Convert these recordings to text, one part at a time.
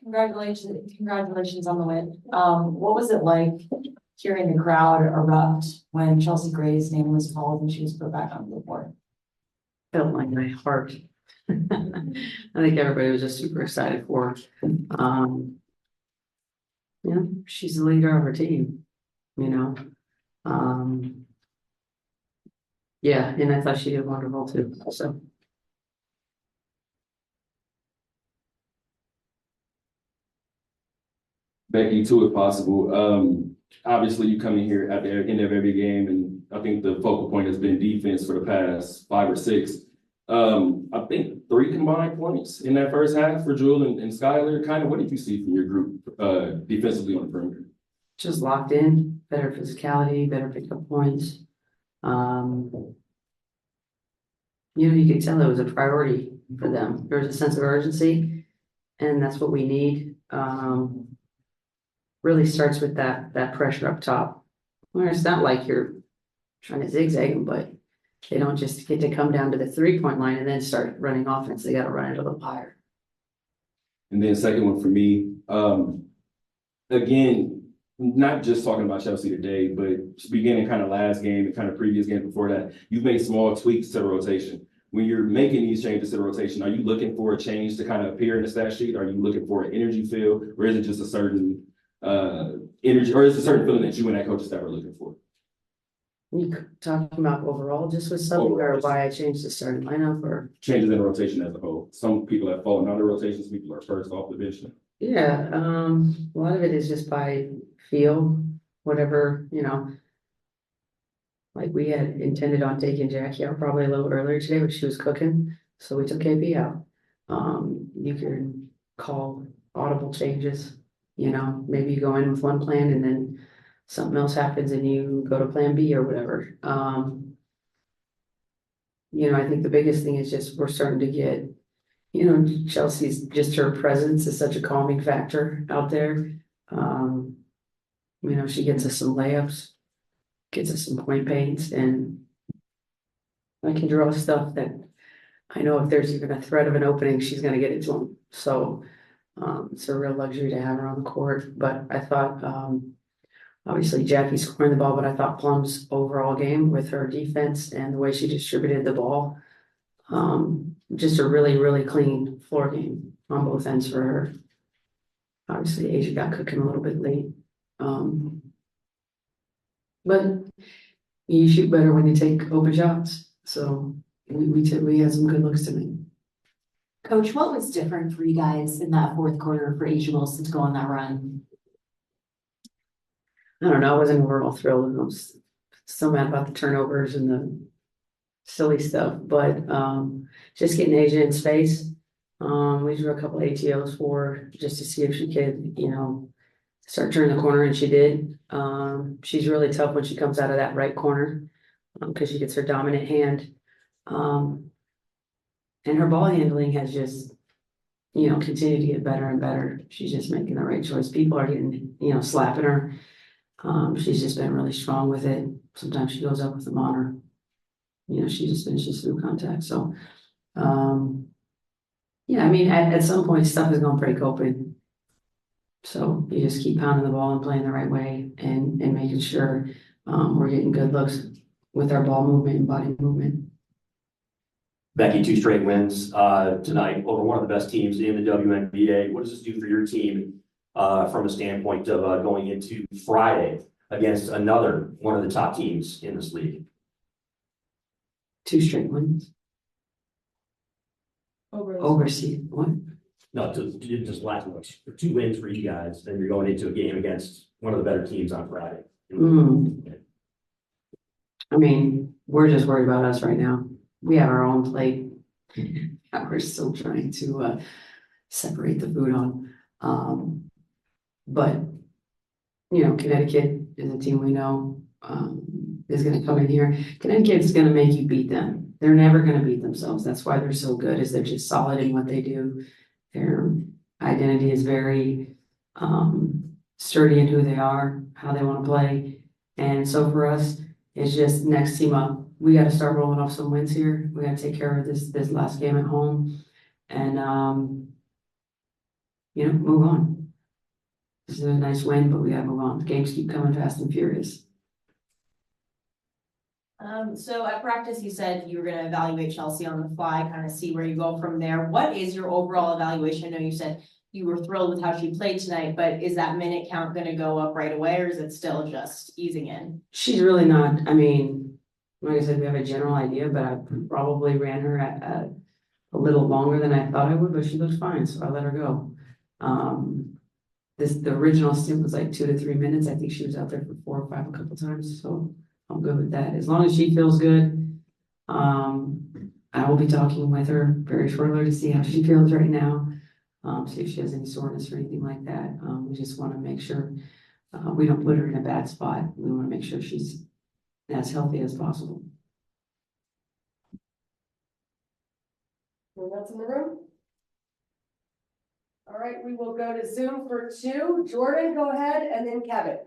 Congratulations on the win. What was it like hearing the crowd erupt when Chelsea Gray's name was called and she was put back on the board? Felt like my heart. I think everybody was just super excited for her. Yeah, she's the leader of her team, you know. Yeah, and I thought she did wonderful too. So Becky, too, if possible. Obviously, you come in here at the end of every game, and I think the focal point has been defense for the past 5 or 6. I think 3 combined points in that first half for Jewel and Skylar. Kind of, what did you see from your group defensively on the perimeter? just locked in, better physicality, better pickup points. You could tell it was a priority for them. There was a sense of urgency, and that's what we need. Really starts with that pressure up top. Where it's not like you're trying to zigzag them, but they don't just get to come down to the 3-point line and then start running offense. They got to run it a little higher. And then second one for me, again, not just talking about Chelsea today, but beginning kind of last game and kind of previous game before that, you've made small tweaks to the rotation. When you're making these changes to the rotation, are you looking for a change to kind of appear in the stat sheet? Are you looking for an energy feel, or is it just a certain energy, or is it a certain feeling that you and that coach staff are looking for? You talking about overall, just with something, or why I changed the starting lineup, or changes in the rotation as a whole? Some people have fallen out of rotations, some people are first off the bench. yeah, a lot of it is just by feel, whatever, like we had intended on taking Jackie out probably a little earlier today, but she was cooking, so we took KB out. You can call audible changes, maybe you go in with one plan and then something else happens and you go to plan B or whatever. I think the biggest thing is just we're starting to get, Chelsea's, just her presence is such a calming factor out there. She gets us some layups, gets us some point paints, and I can draw stuff that I know if there's even a threat of an opening, she's going to get it to them. So it's a real luxury to have her on the court. But I thought, obviously, Jackie's scoring the ball, but I thought Plum's overall game with her defense and the way she distributed the ball, just a really, really clean floor game on both ends for her. Obviously, Asia got cooking a little bit late. But you shoot better when you take open shots. So we had some good looks to make. Coach, what was different for you guys in that fourth quarter for Asia Wilson to go on that run? I don't know. I wasn't overall thrilled. I was so mad about the turnovers and the silly stuff, but just getting Asia in space. We drew a couple ATOs for her just to see if she could, start turning the corner, and she did. She's really tough when she comes out of that right corner because she gets her dominant hand. And her ball handling has just, continued to get better and better. She's just making the right choice. People are getting, slapping her. She's just been really strong with it. Sometimes she goes up with them on her. She just finishes through contact. So, at some point, stuff is going to break open. So you just keep pounding the ball and playing the right way and making sure we're getting good looks with our ball movement and body movement. Becky, 2 straight wins tonight over one of the best teams in the WNBA. What does this do for your team from a standpoint of going into Friday against another one of the top teams in this league? 2 straight wins. Overseas, what? No, just last week. 2 wins for you guys, then you're going into a game against one of the better teams on Friday. I mean, we're just worried about us right now. We have our own plate. We're still trying to separate the food on. But, Connecticut is a team we know is going to come in here. Connecticut's going to make you beat them. They're never going to beat themselves. That's why they're so good, is they're just solid in what they do. Their identity is very sturdy in who they are, how they want to play. And so for us, it's just next team up. We got to start rolling off some wins here. We got to take care of this last game at home. And move on. This is a nice win, but we gotta move on. The games keep coming fast and furious. So at practice, you said you were gonna evaluate Chelsea on the fly, kind of see where you go from there. What is your overall evaluation? I know you said you were thrilled with how she played tonight, but is that minute count gonna go up right away, or is it still just easing in? She's really not, I mean, like I said, we have a general idea, but I probably ran her at a little longer than I thought I would, but she looks fine, so I let her go. The original stint was like 2 to 3 minutes. I think she was out there for 4 or 5 a couple times, so I'm good with that. As long as she feels good. I will be talking with her very shortly to see how she feels right now. See if she has any soreness or anything like that. We just want to make sure we don't put her in a bad spot. We want to make sure she's as healthy as possible. Anyone else in the room? All right, we will go to Zoom for 2. Jordan, go ahead, and then Kevin.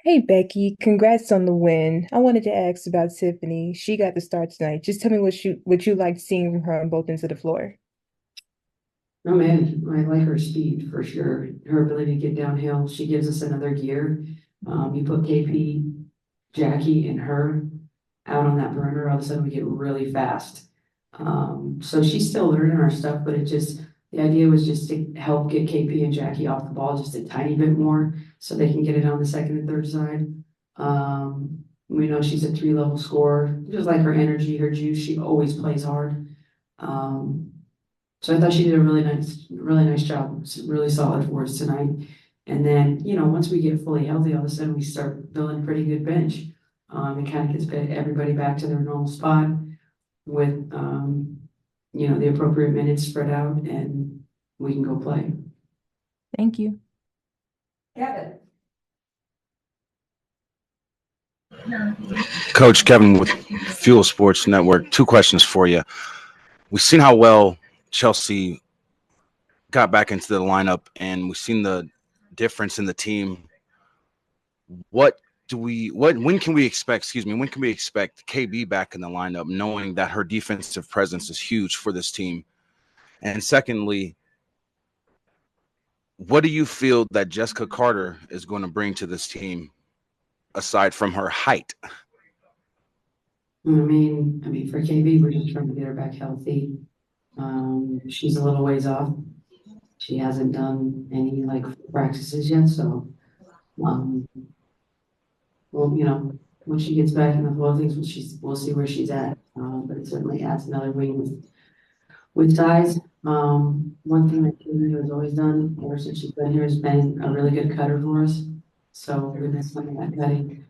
Hey Becky, congrats on the win. I wanted to ask about Tiffany. She got the start tonight. Just tell me what you liked seeing from her on both ends of the floor. No, man, I like her speed for sure. Her ability to get downhill. She gives us another gear. You put KP, Jackie, and her out on that perimeter, all of a sudden we get really fast. So she's still learning our stuff, but the idea was just to help get KP and Jackie off the ball just a tiny bit more so they can get it on the second and third side. We know she's a 3-level scorer. Just like her energy, her juice, she always plays hard. So I thought she did a really nice job. It's really solid for us tonight. And then, once we get fully healthy, all of a sudden we start building a pretty good bench. It kind of gets everybody back to their normal spot with, the appropriate minutes spread out, and we can go play. Thank you. Kevin. Coach Kevin with Fuel Sports Network. 2 questions for you. We've seen how well Chelsea got back into the lineup, and we've seen the difference in the team. When can we expect KB back in the lineup, knowing that her defensive presence is huge for this team? And secondly, what do you feel that Jessica Carter is going to bring to this team aside from her height? I mean, for KB, we're just trying to get her back healthy. She's a little ways off. She hasn't done any practices yet, so when she gets back in the flow of things, we'll see where she's at. But it certainly adds another wing with size. One thing that KB has always done ever since she's been here has been a really good cutter for us. So we miss some of that cutting.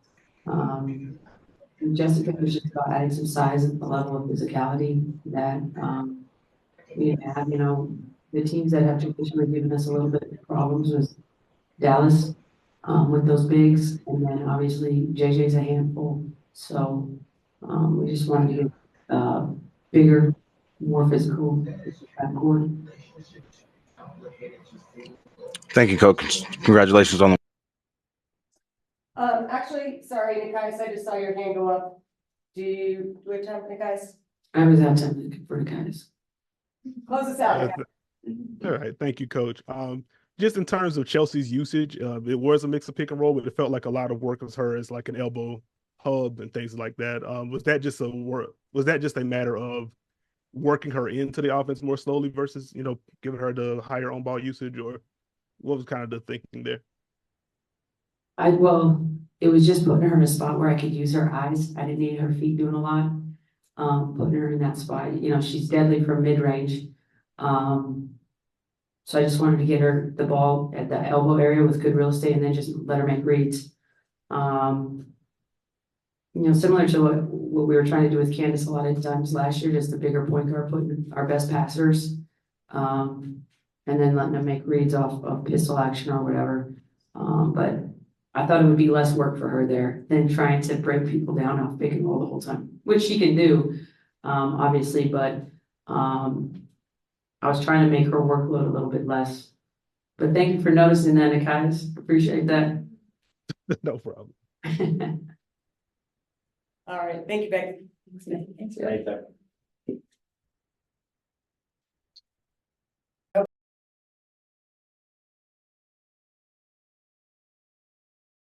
Jessica was just about adding some size at the level of physicality that we have. The teams that have traditionally given us a little bit of problems was Dallas with those bigs, and then obviously JJ's a handful. So we just wanted to get bigger, more physical backcourt. Thank you, Coach. Congratulations on the. Actually, sorry, Nikias, I just saw your hand go up. Do we have time for Nikias? I was out 10 minutes for the guys. Close us out. All right, thank you, Coach. Just in terms of Chelsea's usage, it was a mix of pick and roll, but it felt like a lot of work was her as like an elbow hub and things like that. Was that just a matter of working her into the offense more slowly versus giving her the higher on ball usage, or what was kind of the thinking there? It was just putting her in a spot where I could use her eyes. I didn't need her feet doing a lot. Putting her in that spot. She's deadly from mid-range. So I just wanted to get her the ball at the elbow area with good real estate and then just let her make reads. Similar to what we were trying to do with Candace a lot of times last year, just a bigger point guard, putting our best passers, and then letting them make reads off of pistol action or whatever. But I thought it would be less work for her there than trying to break people down off pick and roll the whole time, which she can do, obviously, but I was trying to make her workload a little bit less. But thank you for noticing that, Nikias. Appreciate that. No problem. All right, thank you, Becky. Thanks, Right there.